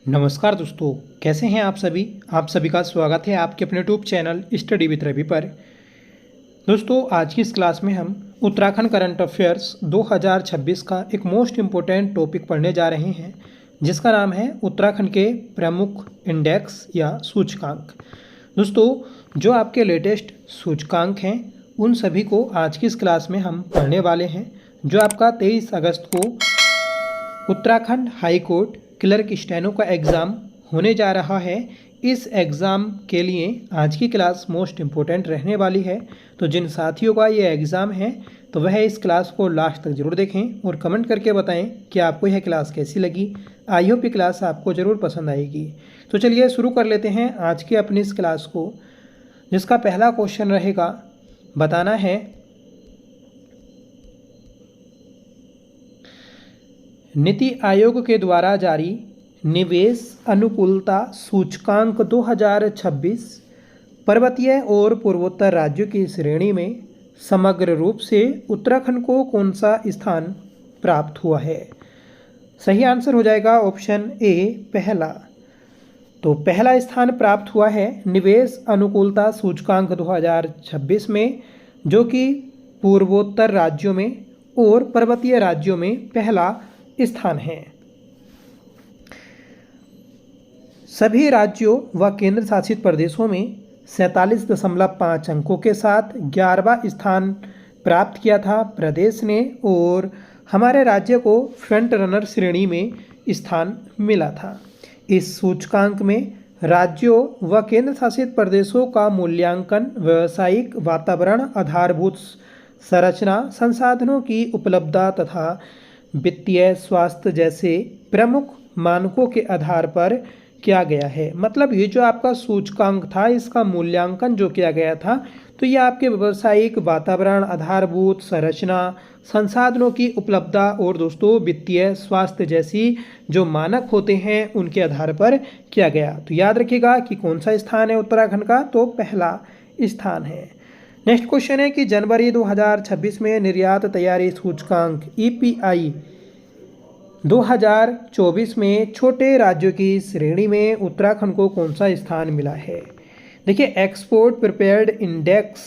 नमस्कार दोस्तों, कैसे हैं आप सभी का स्वागत है आपके अपने YouTube channel study with Ravi पर। दोस्तों, आज की इस क्लास में हम उत्तराखंड करंट अफेयर्स 2026 का एक मोस्ट इम्पोर्टेंट टॉपिक पढ़ने जा रहे हैं, जिसका नाम है उत्तराखंड के प्रमुख इंडेक्स या सूचकांक। दोस्तों, जो आपके लेटेस्ट सूचकांक हैं उन सभी को आज की इस क्लास में हम पढ़ने वाले हैं, जो आपका 23 अगस्त को Uttarakhand high court clerk steno का एग्ज़ाम होने जा रहा है। इस एग्ज़ाम के लिए आज की क्लास मोस्ट इम्पोर्टेंट रहने वाली है। तो जिन साथियों का ये एग्ज़ाम है तो वह इस क्लास को लास्ट तक ज़रूर देखें और कमेंट करके बताएं कि आपको यह क्लास कैसी लगी। आई होप ये क्लास आपको ज़रूर पसंद आएगी। तो चलिए शुरू कर लेते हैं आज की अपनी इस क्लास को, जिसका पहला क्वेश्चन रहेगा, बताना है नीति आयोग के द्वारा जारी निवेश अनुकूलता सूचकांक 2026 पर्वतीय और पूर्वोत्तर राज्यों की श्रेणी में समग्र रूप से उत्तराखंड को कौन सा स्थान प्राप्त हुआ है। सही आंसर हो जाएगा ऑप्शन ए, पहला। तो पहला स्थान प्राप्त हुआ है निवेश अनुकूलता सूचकांक 2026 में, जो कि पूर्वोत्तर राज्यों में और पर्वतीय राज्यों में पहला स्थान है। सभी राज्यों व केंद्र शासित प्रदेशों में 47.5 अंकों के साथ 11वां स्थान प्राप्त किया था प्रदेश ने, और हमारे राज्य को फ्रंट रनर श्रेणी में स्थान मिला था। इस सूचकांक में राज्यों व केंद्र शासित प्रदेशों का मूल्यांकन व्यावसायिक वातावरण, आधारभूत संरचना, संसाधनों की उपलब्धता तथा वित्तीय स्वास्थ्य जैसे प्रमुख मानकों के आधार पर किया गया है। मतलब ये जो आपका सूचकांक था, इसका मूल्यांकन जो किया गया था, तो ये आपके व्यावसायिक वातावरण, आधारभूत संरचना, संसाधनों की उपलब्धता और दोस्तों वित्तीय स्वास्थ्य जैसी जो मानक होते हैं उनके आधार पर किया गया। तो याद रखिएगा कि कौन सा स्थान है उत्तराखंड का, तो पहला स्थान है। नेक्स्ट क्वेश्चन है कि जनवरी 2026 में निर्यात तैयारी सूचकांक EPI 2024 में छोटे राज्यों की श्रेणी में उत्तराखंड को कौन सा स्थान मिला है। देखिए, एक्सपोर्ट प्रिपेयर्ड इंडेक्स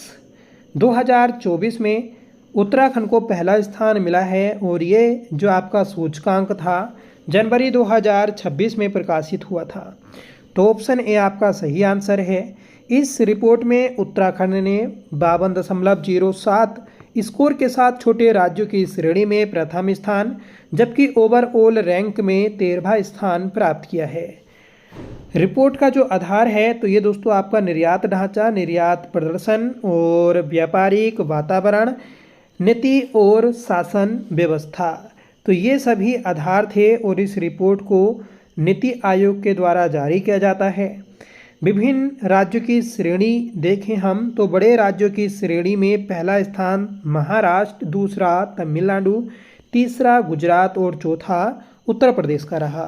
2024 में उत्तराखंड को पहला स्थान मिला है, और ये जो आपका सूचकांक था जनवरी 2026 में प्रकाशित हुआ था। तो ऑप्शन ए आपका सही आंसर है। इस रिपोर्ट में उत्तराखंड ने 52.07 स्कोर के साथ छोटे राज्यों की श्रेणी में प्रथम स्थान, जबकि ओवरऑल रैंक में 13वां स्थान प्राप्त किया है। रिपोर्ट का जो आधार है तो ये दोस्तों आपका निर्यात ढांचा, निर्यात प्रदर्शन और व्यापारिक वातावरण, नीति और शासन व्यवस्था, तो ये सभी आधार थे, और इस रिपोर्ट को नीति आयोग के द्वारा जारी किया जाता है। विभिन्न राज्यों की श्रेणी देखें हम तो बड़े राज्यों की श्रेणी में पहला स्थान महाराष्ट्र, दूसरा तमिलनाडु, तीसरा गुजरात और चौथा उत्तर प्रदेश का रहा।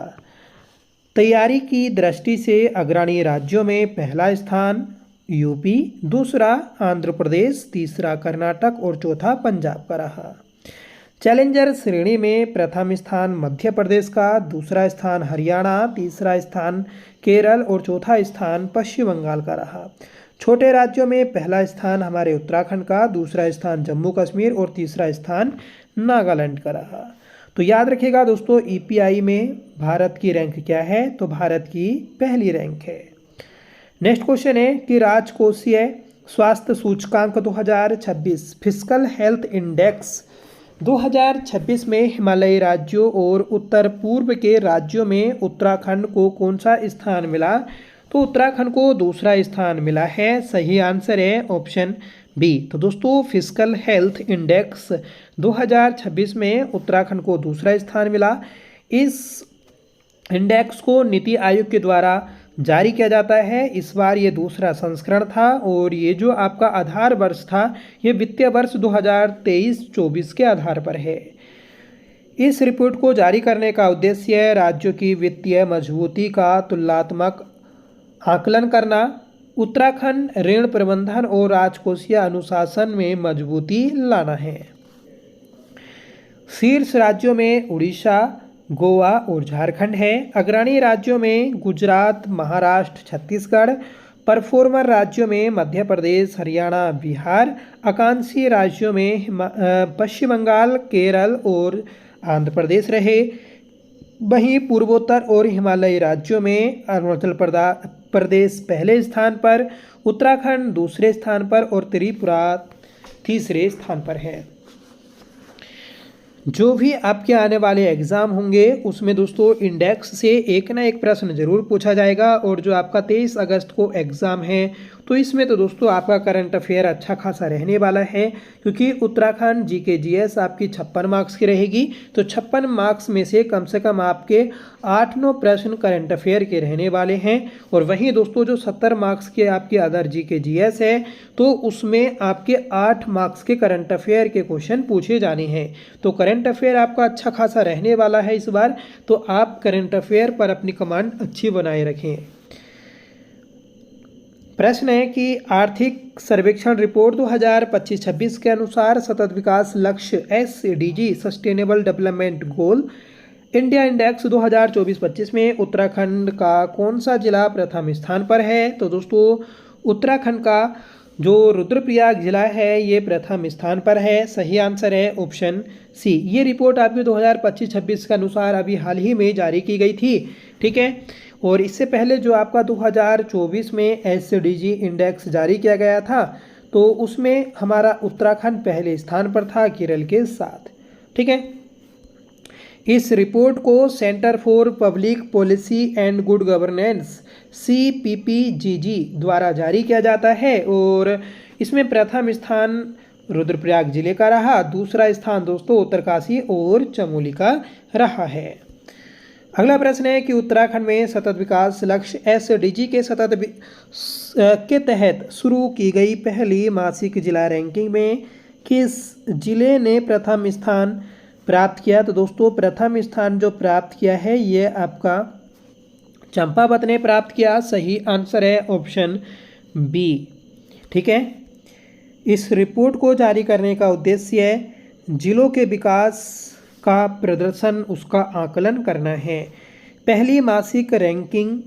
तैयारी की दृष्टि से अग्रणी राज्यों में पहला स्थान यूपी, दूसरा आंध्र प्रदेश, तीसरा कर्नाटक और चौथा पंजाब का रहा। चैलेंजर श्रेणी में प्रथम स्थान मध्य प्रदेश का, दूसरा स्थान हरियाणा, तीसरा स्थान केरल और चौथा स्थान पश्चिम बंगाल का रहा। छोटे राज्यों में पहला स्थान हमारे उत्तराखंड का, दूसरा स्थान जम्मू कश्मीर और तीसरा स्थान नागालैंड का रहा। तो याद रखिएगा दोस्तों, EPI में भारत की रैंक क्या है, तो भारत की पहली रैंक है। नेक्स्ट क्वेश्चन है कि राजकोषीय स्वास्थ्य सूचकांक 2026 फिस्कल हेल्थ इंडेक्स 2026 में हिमालयी राज्यों और उत्तर पूर्व के राज्यों में उत्तराखंड को कौन सा स्थान मिला, तो उत्तराखंड को दूसरा स्थान मिला है। सही आंसर है ऑप्शन बी। तो दोस्तों, फिस्कल हेल्थ इंडेक्स 2026 में उत्तराखंड को दूसरा स्थान मिला। इस इंडेक्स को नीति आयोग के द्वारा जारी किया जाता है। इस बार ये दूसरा संस्करण था, और ये जो आपका आधार वर्ष था ये वित्तीय वर्ष 2023-24 के आधार पर है। इस रिपोर्ट को जारी करने का उद्देश्य राज्यों की वित्तीय मजबूती का तुलनात्मक आकलन करना, उत्तराखंड ऋण प्रबंधन और राजकोषीय अनुशासन में मजबूती लाना है। शीर्ष राज्यों में उड़ीसा, गोवा और झारखंड है। अग्रणी राज्यों में गुजरात, महाराष्ट्र, छत्तीसगढ़। परफॉर्मर राज्यों में मध्य प्रदेश, हरियाणा, बिहार। आकांक्षी राज्यों में पश्चिम बंगाल, केरल और आंध्र प्रदेश रहे। वहीं पूर्वोत्तर और हिमालयी राज्यों में अरुणाचल प्रदेश पहले स्थान पर, उत्तराखंड दूसरे स्थान पर और त्रिपुरा तीसरे स्थान पर है। जो भी आपके आने वाले एग्ज़ाम होंगे उसमें दोस्तों इंडेक्स से एक ना एक प्रश्न जरूर पूछा जाएगा। और जो आपका 23 अगस्त को एग्ज़ाम है तो इसमें तो दोस्तों आपका करंट अफेयर अच्छा खासा रहने वाला है, क्योंकि उत्तराखंड जीके जीएस आपकी 56 मार्क्स की रहेगी। तो 56 मार्क्स में से कम आपके 8-9 प्रश्न करंट अफेयर के रहने वाले हैं। और वहीं दोस्तों जो 70 मार्क्स के आपके अदर जीके जीएस है तो उसमें आपके 8 मार्क्स के करंट अफेयर के क्वेश्चन पूछे जाने हैं। तो करंट अफेयर आपका अच्छा खासा रहने वाला है इस बार, तो आप करंट अफेयर पर अपनी कमांड अच्छी बनाए रखें। प्रश्न है कि आर्थिक सर्वेक्षण रिपोर्ट 2025-26 के अनुसार सतत विकास लक्ष्य SDG sustainable development goal India index 2024-25 में उत्तराखंड का कौन सा जिला प्रथम स्थान पर है? तो दोस्तों उत्तराखंड का जो रुद्रप्रयाग जिला है ये प्रथम स्थान पर है। सही आंसर है ऑप्शन सी। ये रिपोर्ट आपके 2025-26 के अनुसार अभी हाल ही में जारी की गई थी, ठीक है। और इससे पहले जो आपका 2024 में SDG इंडेक्स जारी किया गया था तो उसमें हमारा उत्तराखंड पहले स्थान पर था केरल के साथ, ठीक है। इस रिपोर्ट को centre for public policy and good governance CPPGG द्वारा जारी किया जाता है और इसमें प्रथम स्थान रुद्रप्रयाग जिले का रहा, दूसरा स्थान दोस्तों उत्तरकाशी और चमोली का रहा है। अगला प्रश्न है कि उत्तराखंड में सतत विकास लक्ष्य SDG के तहत शुरू की गई पहली मासिक जिला रैंकिंग में किस जिले ने प्रथम स्थान प्राप्त किया? तो दोस्तों प्रथम स्थान जो प्राप्त किया है ये आपका चंपावत ने प्राप्त किया। सही आंसर है ऑप्शन बी, ठीक है। इस रिपोर्ट को जारी करने का उद्देश्य है जिलों के विकास का प्रदर्शन, उसका आकलन करना है। पहली मासिक रैंकिंग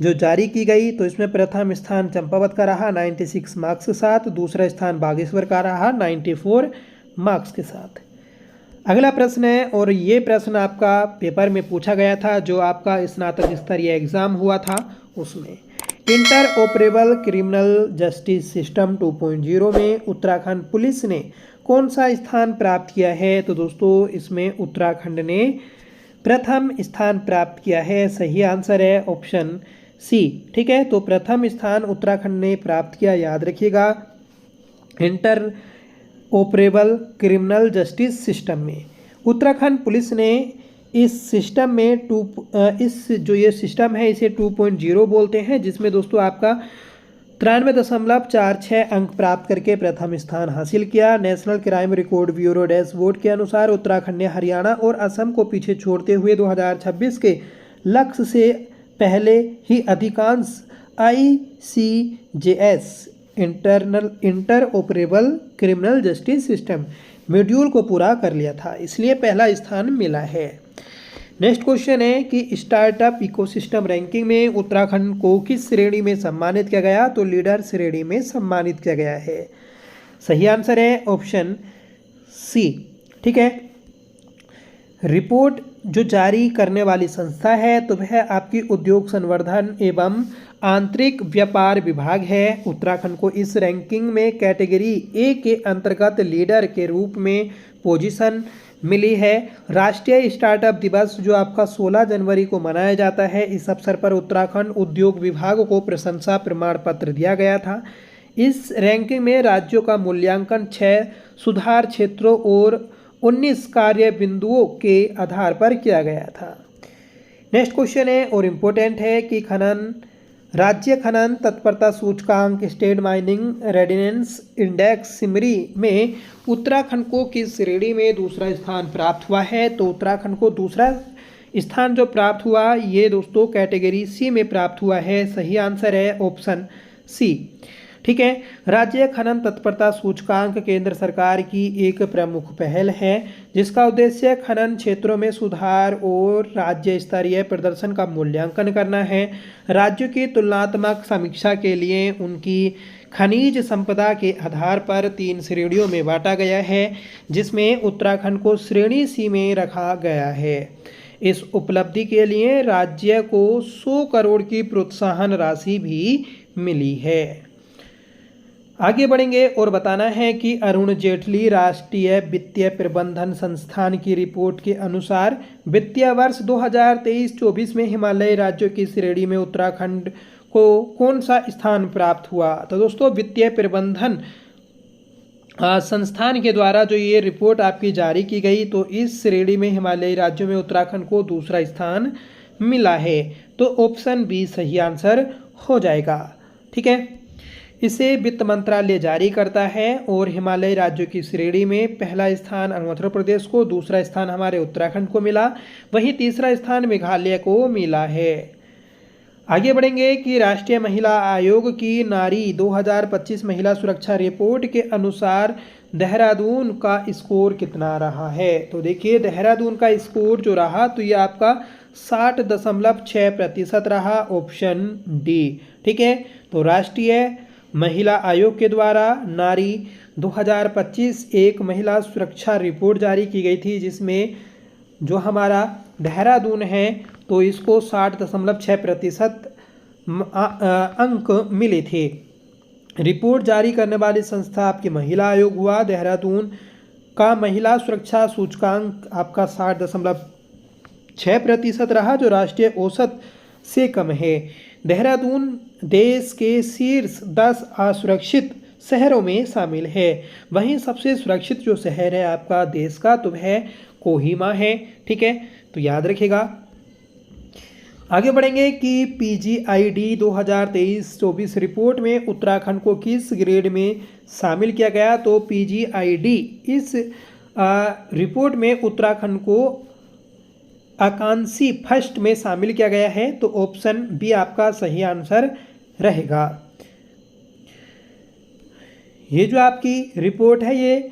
जो जारी की गई तो इसमें प्रथम स्थान चंपावत का रहा 96 मार्क्स के साथ, दूसरा स्थान बागेश्वर का रहा 94 मार्क्स के साथ। अगला प्रश्न है और ये प्रश्न आपका पेपर में पूछा गया था जो आपका स्नातक स्तरीय एग्जाम हुआ था उसमें। Inter operable criminal justice system 2.0 में उत्तराखंड पुलिस ने कौन सा स्थान प्राप्त किया है? तो दोस्तों इसमें उत्तराखंड ने प्रथम स्थान प्राप्त किया है। सही आंसर है ऑप्शन सी, ठीक है। तो प्रथम स्थान उत्तराखंड ने प्राप्त किया, याद रखिएगा, inter operable criminal justice system में। उत्तराखंड पुलिस ने इस सिस्टम में इस जो ये सिस्टम है इसे 2.0 बोलते हैं, जिसमें दोस्तों आपका 93.46 अंक प्राप्त करके प्रथम स्थान हासिल किया। National crime record bureau dashboard के अनुसार उत्तराखंड ने हरियाणा और असम को पीछे छोड़ते हुए 2026 के लक्ष्य से पहले ही अधिकांश ICJS inter operable criminal justice system module को पूरा कर लिया था, इसलिए पहला स्थान मिला है। नेक्स्ट क्वेश्चन है कि स्टार्टअप इकोसिस्टम रैंकिंग में उत्तराखंड को किस श्रेणी में सम्मानित किया गया? तो लीडर श्रेणी में सम्मानित किया गया है। सही आंसर है ऑप्शन सी, ठीक है। रिपोर्ट जो जारी करने वाली संस्था है तो वह आपकी उद्योग संवर्धन एवं आंतरिक व्यापार विभाग है। उत्तराखंड को इस रैंकिंग में कैटेगरी ए के अंतर्गत लीडर के रूप में पोजीशन मिली है। राष्ट्रीय स्टार्टअप दिवस जो आपका 16 जनवरी को मनाया जाता है, इस अवसर पर उत्तराखंड उद्योग विभाग को प्रशंसा प्रमाण पत्र दिया गया था। इस रैंकिंग में राज्यों का मूल्यांकन 6 सुधार क्षेत्रों और 19 कार्य बिंदुओं के आधार पर किया गया था। नेक्स्ट क्वेश्चन है और इम्पोर्टेंट है कि राज्य खनन तत्परता सूचकांक state mining readiness index Simri में उत्तराखंड को किस श्रेणी में दूसरा स्थान प्राप्त हुआ है? तो उत्तराखंड को दूसरा स्थान जो प्राप्त हुआ ये दोस्तों कैटेगरी सी में प्राप्त हुआ है। सही आंसर है ऑप्शन सी। ठीक है। राज्य खनन तत्परता सूचकांक केंद्र सरकार की एक प्रमुख पहल है जिसका उद्देश्य खनन क्षेत्रों में सुधार और राज्य स्तरीय प्रदर्शन का मूल्यांकन करना है। राज्यों की तुलनात्मक समीक्षा के लिए उनकी खनिज संपदा के आधार पर 3 श्रेणियों में बांटा गया है जिसमें उत्तराखंड को श्रेणी सी में रखा गया है। इस उपलब्धि के लिए राज्य को 100 करोड़ की प्रोत्साहन राशि भी मिली है। आगे बढ़ेंगे और बताना है कि अरुण जेटली राष्ट्रीय वित्तीय प्रबंधन संस्थान की रिपोर्ट के अनुसार वित्तीय वर्ष 2023-24 में हिमालयी राज्यों की श्रेणी में उत्तराखंड को कौन सा स्थान प्राप्त हुआ। तो दोस्तों वित्तीय प्रबंधन संस्थान के द्वारा जो ये रिपोर्ट आपकी जारी की गई तो इस श्रेणी में हिमालयी राज्यों में उत्तराखंड को दूसरा स्थान मिला है। तो ऑप्शन बी सही आंसर हो जाएगा। ठीक है, इसे वित्त मंत्रालय जारी करता है और हिमालयी राज्यों की श्रेणी में पहला स्थान अरुणाचल प्रदेश को, दूसरा स्थान हमारे उत्तराखंड को मिला, वहीं तीसरा स्थान मेघालय को मिला है। आगे बढ़ेंगे कि राष्ट्रीय महिला आयोग की नारी 2025 महिला सुरक्षा रिपोर्ट के अनुसार देहरादून का स्कोर कितना रहा है। तो देखिए देहरादून का स्कोर जो रहा तो ये आपका 60.6% रहा, ऑप्शन डी। ठीक है, तो राष्ट्रीय महिला आयोग के द्वारा नारी 2025 एक महिला सुरक्षा रिपोर्ट जारी की गई थी जिसमें जो हमारा देहरादून है तो इसको 60.6% अंक मिले थे। रिपोर्ट जारी करने वाली संस्था आपकी महिला आयोग हुआ। देहरादून का महिला सुरक्षा सूचकांक आपका 60.6% रहा जो राष्ट्रीय औसत से कम है। देहरादून देश के शीर्ष 10 असुरक्षित शहरों में शामिल है। वहीं सबसे सुरक्षित जो शहर है आपका देश का तो वह कोहिमा है। ठीक है, तो याद रखिएगा। आगे बढ़ेंगे कि PGID 2023-24 रिपोर्ट में उत्तराखंड को किस ग्रेड में शामिल किया गया। तो PGID इस रिपोर्ट में उत्तराखंड को आकांक्षी फर्स्ट में शामिल किया गया है। तो ऑप्शन बी आपका सही आंसर रहेगा। ये जो आपकी रिपोर्ट है ये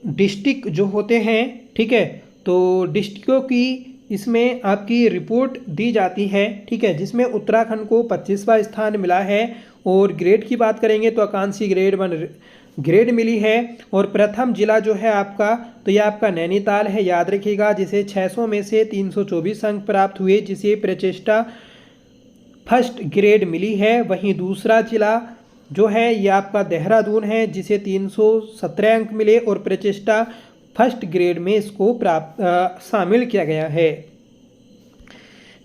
डिस्ट्रिक्ट जो होते हैं, ठीक है, तो डिस्ट्रिक्टों की इसमें आपकी रिपोर्ट दी जाती है। ठीक है, जिसमें उत्तराखंड को 25वां स्थान मिला है और ग्रेड की बात करेंगे तो आकांक्षी ग्रेड 1 ग्रेड मिली है। और प्रथम जिला जो है आपका तो यह आपका नैनीताल है, याद रखिएगा, जिसे 600 में से 324 अंक प्राप्त हुए, जिसे प्रचेष्टा फर्स्ट ग्रेड मिली है। वहीं दूसरा जिला जो है यह आपका देहरादून है जिसे 317 अंक मिले और प्रचेष्टा फर्स्ट ग्रेड में इसको शामिल किया गया है।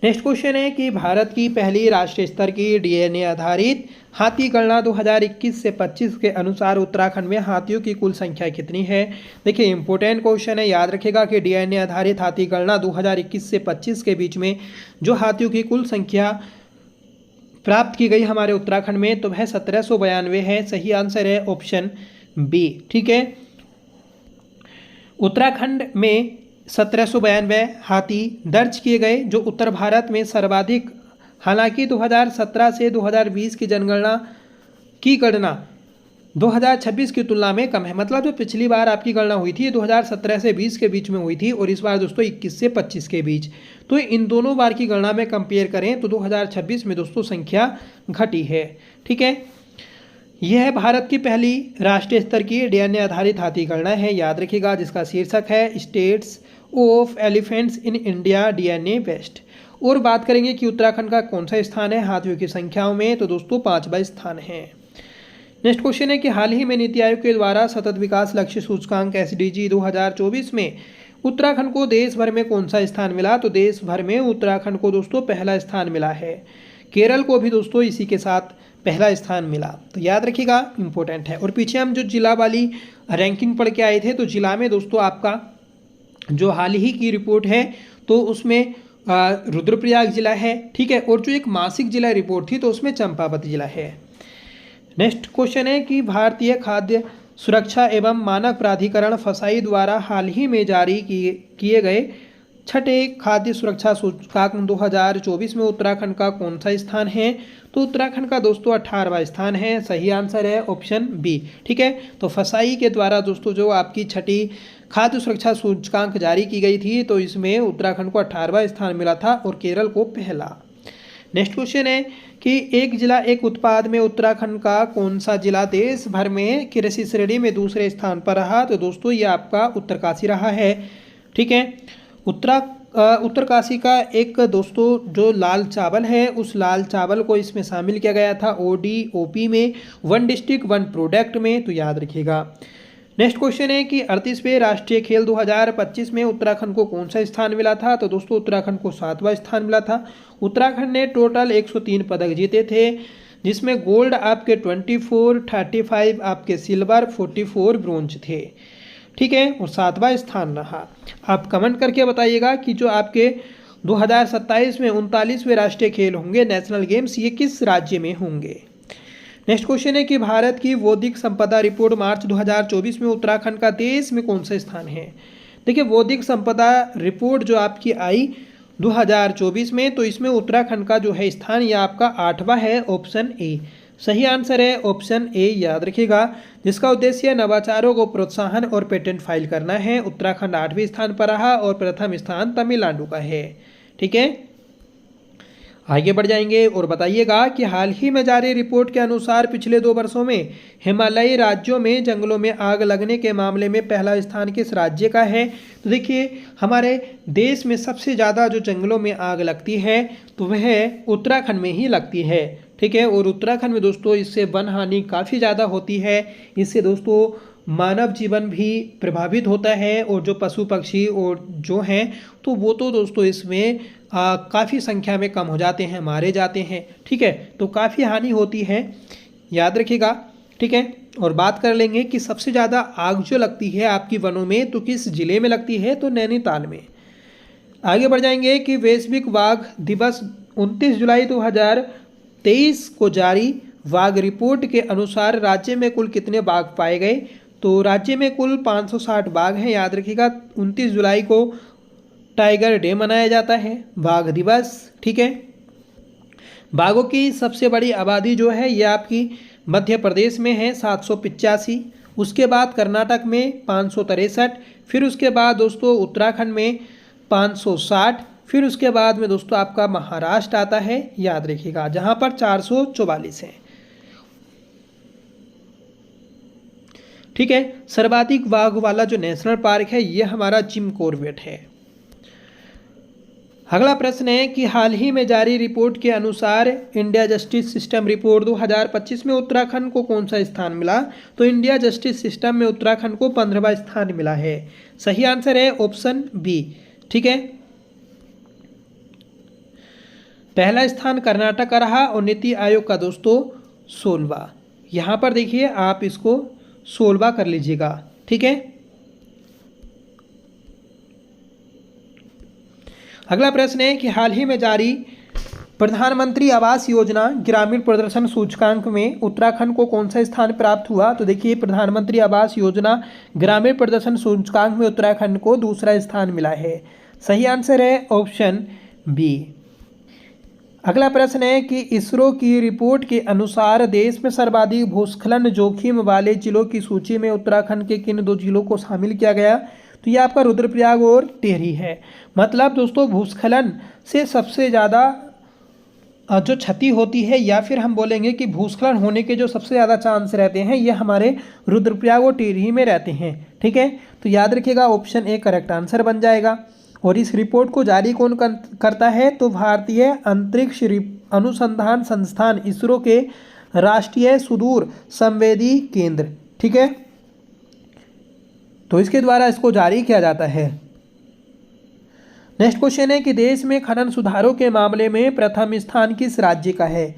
नेक्स्ट क्वेश्चन है कि भारत की पहली राष्ट्रीय स्तर की DNA आधारित हाथी गणना 2021 से 25 के अनुसार उत्तराखंड में हाथियों की कुल संख्या कितनी है। देखिए इंपॉर्टेंट क्वेश्चन है, याद रखेगा कि DNA आधारित हाथी गणना 2021 से 25 के बीच में जो हाथियों की कुल संख्या प्राप्त की गई हमारे उत्तराखंड में तो वह 1792 है। सही आंसर है ऑप्शन बी। ठीक है, उत्तराखंड में 1792 हाथी दर्ज किए गए जो उत्तर भारत में सर्वाधिक। हालांकि 2017 से 2020 की जनगणना की गणना 2026 की तुलना में कम है। मतलब जो पिछली बार आपकी गणना हुई थी 2017 से 20 के बीच में हुई थी और इस बार दोस्तों 21 से 25 के बीच। तो इन दोनों बार की गणना में कंपेयर करें तो 2026 में दोस्तों संख्या घटी है। ठीक है, यह है भारत की पहली राष्ट्रीय स्तर की DNA आधारित हाथी गणना है, याद रखिएगा, जिसका शीर्षक है states of elephants in India DNA best. और बात करेंगे कि उत्तराखंड का कौन सा स्थान है हाथियों की संख्याओं में तो दोस्तों 5वां स्थान है। नेक्स्ट क्वेश्चन है कि हाल ही में नीति आयोग के द्वारा सतत विकास लक्ष्य सूचकांक SDG 2024 में उत्तराखंड को देश भर में कौन सा स्थान मिला। तो देश भर में उत्तराखंड को दोस्तों पहला स्थान मिला है। केरल को भी दोस्तों इसी के साथ पहला स्थान मिला, तो याद रखिएगा इंपॉर्टेंट है। और पीछे हम जो जिला वाली रैंकिंग पढ़ के आए थे तो जिला में दोस्तों आपका जो हाल ही की रिपोर्ट है तो उसमें रुद्रप्रयाग जिला है। ठीक है, और जो एक मासिक जिला रिपोर्ट थी तो उसमें चंपावत जिला है। नेक्स्ट क्वेश्चन है कि भारतीय खाद्य सुरक्षा एवं मानक प्राधिकरण फसाई द्वारा हाल ही में जारी किए गए छठे खाद्य सुरक्षा सूचकांक 2024 में उत्तराखंड का कौन सा स्थान है? तो उत्तराखंड का दोस्तों 18वां स्थान है। सही आंसर है ऑप्शन बी। ठीक है, तो फसाई के द्वारा दोस्तों जो आपकी छठी खाद्य सुरक्षा सूचकांक जारी की गई थी, तो इसमें उत्तराखंड को 18वां स्थान मिला था और केरल को पहला। नेक्स्ट क्वेश्चन है कि एक जिला एक उत्पाद में उत्तराखंड का कौन सा जिला देश भर में कृषि श्रेणी में दूसरे स्थान पर रहा? तो दोस्तों ये आपका उत्तरकाशी रहा है। ठीक है, उत्तरकाशी का एक दोस्तों जो लाल चावल है, उस लाल चावल को इसमें शामिल किया गया था ODOP में, वन डिस्ट्रिक्ट वन प्रोडक्ट में, तो याद रखिएगा। नेक्स्ट क्वेश्चन है कि 38वें राष्ट्रीय खेल 2025 में उत्तराखंड को कौन सा स्थान मिला था? तो दोस्तों उत्तराखंड को 7वां स्थान मिला था। उत्तराखंड ने टोटल 103 पदक जीते थे, जिसमें गोल्ड आपके 24, 35 आपके सिल्वर, 44 ब्रोंज थे। ठीक है, और 7वां स्थान रहा। आप कमेंट करके बताइएगा कि जो आपके 2027 में 39वें राष्ट्रीय खेल होंगे नेशनल गेम्स, ये किस राज्य में होंगे। नेक्स्ट क्वेश्चन है कि भारत की बौद्धिक संपदा रिपोर्ट मार्च 2024 में उत्तराखंड का देश में कौन सा स्थान है? देखिए, बौद्धिक संपदा रिपोर्ट जो आपकी आई 2024 में, तो इसमें उत्तराखंड का जो है स्थान यह आपका 8वां है, ऑप्शन ए। सही आंसर है ऑप्शन ए, याद रखिएगा, जिसका उद्देश्य नवाचारों को प्रोत्साहन और पेटेंट फाइल करना है। उत्तराखंड 8वें स्थान पर रहा और प्रथम स्थान तमिलनाडु का है। ठीक है, आगे बढ़ जाएंगे और बताइएगा कि हाल ही में जारी रिपोर्ट के अनुसार पिछले 2 वर्षों में हिमालयी राज्यों में जंगलों में आग लगने के मामले में पहला स्थान किस राज्य का है? तो देखिए, हमारे देश में सबसे ज़्यादा जो जंगलों में आग लगती है तो वह उत्तराखंड में ही लगती है। ठीक है, और उत्तराखंड में दोस्तों इससे वन हानि काफ़ी ज़्यादा होती है। इससे दोस्तों मानव जीवन भी प्रभावित होता है और जो पशु पक्षी और जो हैं तो वो तो दोस्तों इसमें काफ़ी संख्या में कम हो जाते हैं, मारे जाते हैं। ठीक है, तो काफ़ी हानि होती है, याद रखिएगा। ठीक है, और बात कर लेंगे कि सबसे ज़्यादा आग जो लगती है आपकी वनों में तो किस जिले में लगती है? तो नैनीताल में। आगे बढ़ जाएंगे कि वैश्विक बाघ दिवस 29 जुलाई 2023 को जारी बाघ रिपोर्ट के अनुसार राज्य में कुल कितने बाघ पाए गए? तो राज्य में कुल 560 बाघ हैं, याद रखिएगा। 29 जुलाई को टाइगर डे मनाया जाता है, बाघ दिवस। ठीक है, बाघों की सबसे बड़ी आबादी जो है ये आपकी मध्य प्रदेश में है 785, उसके बाद कर्नाटक में 563, फिर उसके बाद दोस्तों उत्तराखंड में 560, फिर उसके बाद में दोस्तों आपका महाराष्ट्र आता है, याद रखिएगा, जहां पर 444 है। ठीक है, सर्वाधिक बाघ वाला जो नेशनल पार्क है ये हमारा जिम कॉर्बेट है। अगला प्रश्न है कि हाल ही में जारी रिपोर्ट के अनुसार इंडिया जस्टिस सिस्टम रिपोर्ट 2025 में उत्तराखंड को कौन सा स्थान मिला? तो इंडिया जस्टिस सिस्टम में उत्तराखंड को 15वां स्थान मिला है। सही आंसर है ऑप्शन बी। ठीक है, पहला स्थान कर्नाटक का रहा और नीति आयोग का दोस्तों 16वां। यहाँ पर देखिए आप इसको 16वां कर लीजिएगा। ठीक है, अगला प्रश्न है कि हाल ही में जारी प्रधानमंत्री आवास योजना ग्रामीण प्रदर्शन सूचकांक में उत्तराखंड को कौन सा स्थान प्राप्त हुआ? तो देखिए, प्रधानमंत्री आवास योजना ग्रामीण प्रदर्शन सूचकांक में उत्तराखंड को 2रा स्थान मिला है। सही आंसर है ऑप्शन बी। अगला प्रश्न है कि इसरो की रिपोर्ट के अनुसार देश में सर्वाधिक भूस्खलन जोखिम वाले जिलों की सूची में उत्तराखंड के किन 2 जिलों को शामिल किया गया? तो ये आपका रुद्रप्रयाग और टिहरी है। मतलब दोस्तों भूस्खलन से सबसे ज़्यादा जो क्षति होती है, या फिर हम बोलेंगे कि भूस्खलन होने के जो सबसे ज़्यादा चांस रहते हैं ये हमारे रुद्रप्रयाग और टिहरी में रहते हैं। ठीक है, तो याद रखिएगा ऑप्शन ए करेक्ट आंसर बन जाएगा। और इस रिपोर्ट को जारी कौन करता है? तो भारतीय अंतरिक्ष अनुसंधान संस्थान इसरो के राष्ट्रीय सुदूर संवेदी केंद्र। ठीक है, तो इसके द्वारा इसको जारी किया जाता है। नेक्स्ट क्वेश्चन है कि देश में खनन सुधारों के मामले में प्रथम स्थान किस राज्य का है?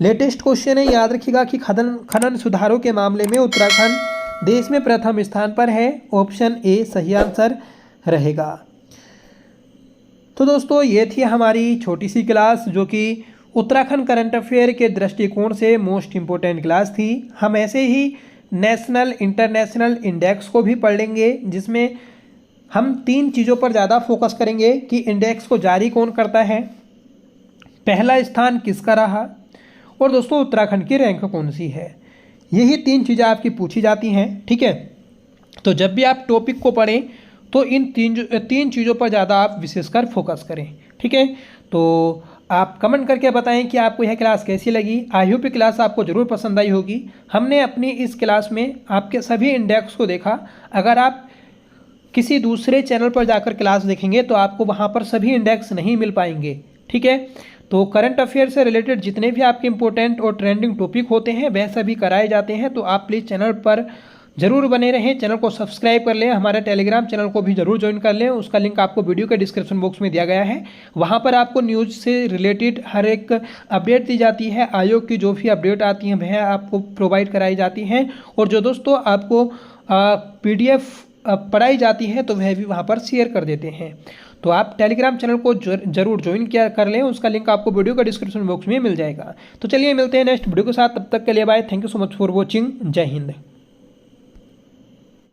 लेटेस्ट क्वेश्चन है, याद रखिएगा कि खनन सुधारों के मामले में उत्तराखंड देश में प्रथम स्थान पर है। ऑप्शन ए सही आंसर रहेगा। तो दोस्तों ये थी हमारी छोटी सी क्लास जो कि उत्तराखंड करंट अफेयर के दृष्टिकोण से मोस्ट इम्पोर्टेंट क्लास थी। हम ऐसे ही नेशनल इंटरनेशनल इंडेक्स को भी पढ़ लेंगे, जिसमें हम 3 चीज़ों पर ज़्यादा फोकस करेंगे कि इंडेक्स को जारी कौन करता है, पहला स्थान किसका रहा, और दोस्तों उत्तराखंड की रैंक कौन सी है। यही 3 चीज़ें आपकी पूछी जाती हैं, ठीक है। तो जब भी आप टॉपिक को पढ़ें तो इन तीन चीज़ों पर ज़्यादा आप विशेषकर फोकस करें, ठीक है। तो आप कमेंट करके बताएं कि आपको यह क्लास कैसी लगी। आई होप क्लास आपको ज़रूर पसंद आई होगी। हमने अपनी इस क्लास में आपके सभी इंडेक्स को देखा। अगर आप किसी दूसरे चैनल पर जाकर क्लास देखेंगे तो आपको वहाँ पर सभी इंडेक्स नहीं मिल पाएंगे, ठीक है। तो करंट अफेयर से रिलेटेड जितने भी आपके इंपॉर्टेंट और ट्रेंडिंग टॉपिक होते हैं वह सभी कराए जाते हैं। तो आप प्लीज़ चैनल पर जरूर बने रहें, चैनल को सब्सक्राइब कर लें, हमारे टेलीग्राम चैनल को भी जरूर ज्वाइन कर लें। उसका लिंक आपको वीडियो के डिस्क्रिप्शन बॉक्स में दिया गया है। वहाँ पर आपको न्यूज़ से रिलेटेड हर एक अपडेट दी जाती है। आयोग की जो भी अपडेट आती हैं वह आपको प्रोवाइड कराई जाती हैं, और जो दोस्तों आपको PDF पढ़ाई जाती है तो वह भी वहाँ पर शेयर कर देते हैं। तो आप टेलीग्राम चैनल को जरूर ज्वाइन किया कर लें, उसका लिंक आपको वीडियो का डिस्क्रिप्शन बॉक्स में मिल जाएगा। तो चलिए मिलते हैं नेक्स्ट वीडियो के साथ, तब तक के लिए bye. Thank you so much for watching. जय हिंद।